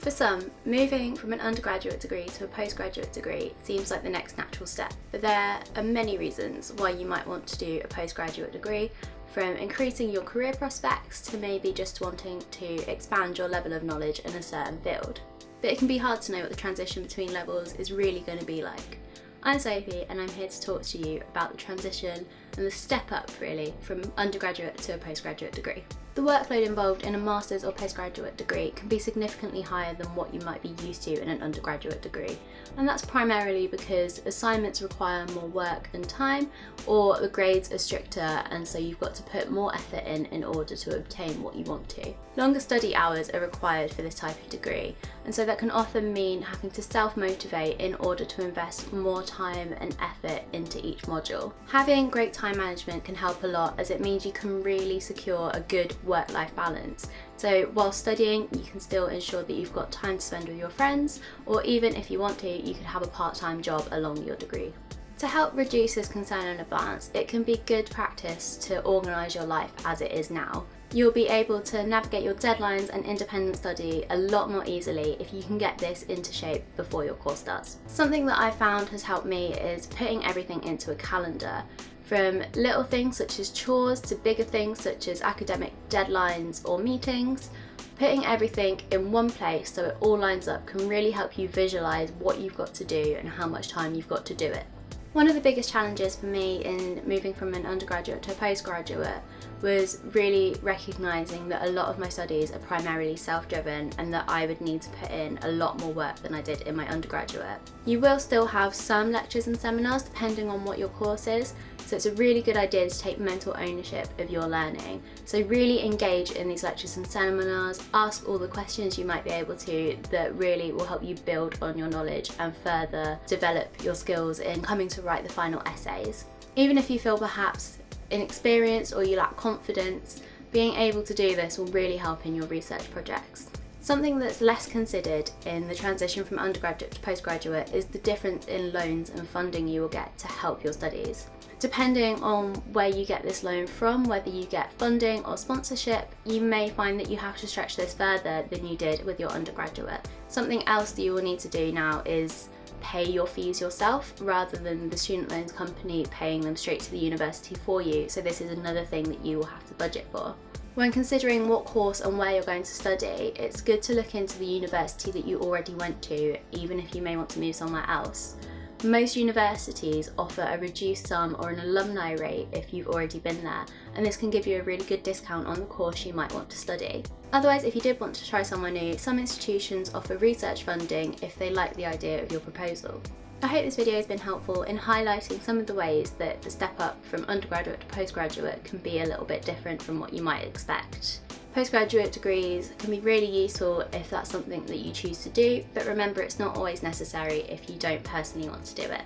For some, moving from an undergraduate degree to a postgraduate degree seems like the next natural step, but there are many reasons why you might want to do a postgraduate degree, from increasing your career prospects to maybe just wanting to expand your level of knowledge in a certain field. But it can be hard to know what the transition between levels is really going to be like. I'm Sophie and I'm here to talk to you about the transition and the step up really from undergraduate to a postgraduate degree. The workload involved in a master's or postgraduate degree can be significantly higher than what you might be used to in an undergraduate degree, and that's primarily because assignments require more work and time, or the grades are stricter and so you've got to put more effort in order to obtain what you want to. Longer study hours are required for this type of degree, and so that can often mean having to self-motivate in order to invest more time and effort into each module. Having great time management can help a lot, as it means you can really secure a good work-life balance. So while studying, you can still ensure that you've got time to spend with your friends, or even if you want to, you could have a part-time job along your degree. To help reduce this concern in advance, it can be good practice to organise your life as it is now. You'll be able to navigate your deadlines and independent study a lot more easily if you can get this into shape before your course starts. Something that I found has helped me is putting everything into a calendar. From little things such as chores to bigger things such as academic deadlines or meetings, putting everything in one place so it all lines up can really help you visualise what you've got to do and how much time you've got to do it. One of the biggest challenges for me in moving from an undergraduate to a postgraduate was really recognising that a lot of my studies are primarily self-driven and that I would need to put in a lot more work than I did in my undergraduate. You will still have some lectures and seminars depending on what your course is, so it's a really good idea to take mental ownership of your learning. So really engage in these lectures and seminars, ask all the questions you might be able to that really will help you build on your knowledge and further develop your skills in coming to write the final essays. Even if you feel perhaps inexperienced or you lack confidence, being able to do this will really help in your research projects. Something that's less considered in the transition from undergraduate to postgraduate is the difference in loans and funding you will get to help your studies. Depending on where you get this loan from, whether you get funding or sponsorship, you may find that you have to stretch this further than you did with your undergraduate. Something else that you will need to do now is pay your fees yourself rather than the student loans company paying them straight to the university for you, so this is another thing that you will have to budget for. When considering what course and where you're going to study, it's good to look into the university that you already went to, even if you may want to move somewhere else. Most universities offer a reduced sum or an alumni rate if you've already been there, and this can give you a really good discount on the course you might want to study. Otherwise, if you did want to try somewhere new, some institutions offer research funding if they like the idea of your proposal. I hope this video has been helpful in highlighting some of the ways that the step up from undergraduate to postgraduate can be a little bit different from what you might expect. Postgraduate degrees can be really useful if that's something that you choose to do, but remember it's not always necessary if you don't personally want to do it.